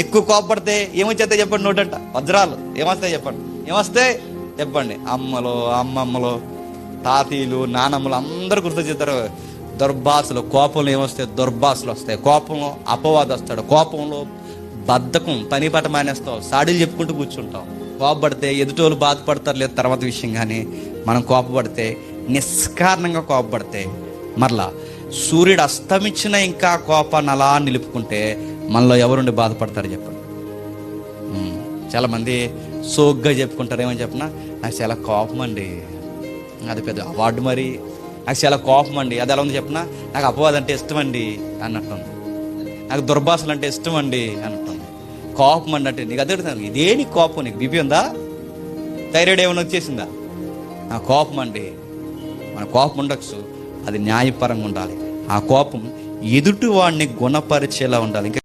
ఎక్కువ కోపపడితే ఏమొచ్చేస్తాయి చెప్పండి? నోటంట వజ్రాలు ఏమొస్తాయి చెప్పండి? ఏమొస్తాయి చెప్పండి? అమ్మలు, అమ్మమ్మలు, తాతీలు, నానమ్మలు అందరూ గుర్తొచ్చేస్తారు. దుర్భాషలు, కోపంలో ఏమొస్తాయి? దుర్భాషలు వస్తాయి. కోపంలో అపవాదం వస్తాడు. కోపంలో బద్ధకం, పని పట మానేస్తావు, సాడీలు చెప్పుకుంటూ కూర్చుంటాం. కోపపడితే ఎదుటోళ్ళు బాధపడతారు లేదు తర్వాత విషయం, కానీ మనం కోపపడితే, నిష్కారణంగా కోపపడితే, మరలా సూర్యుడు అస్తమించిన ఇంకా కోపాన్ని అలా నిలుపుకుంటే మనలో ఎవరుండి బాధపడతారు చెప్పండి? చాలామంది సోగ్గా చెప్పుకుంటారు. ఏమని చెప్పినా, నాకు చాలా కోపం అండి, అది పెద్ద అవార్డు, మరి నాకు చాలా కోపం అండి. అది ఎలా ఉంది చెప్పినా, నాకు అపవాదం అంటే ఇష్టం అండి అన్నట్టుంది, నాకు దుర్భాషలు అంటే ఇష్టం అండి అన్నట్టుంది. కోపం అండి అంటే నీకు అదే ఇదే నీ కోపం, నీకు బీపీ ఉందా, థైరాయిడ్ ఏమైనా వచ్చేసిందా? నా కోపం అండి. మన కోపం ఉండొచ్చు, అది న్యాయపరంగా ఉండాలి. ఆ కోపం ఎదుటి వాడిని గుణపరిచేలా ఉండాలి. ఇంకా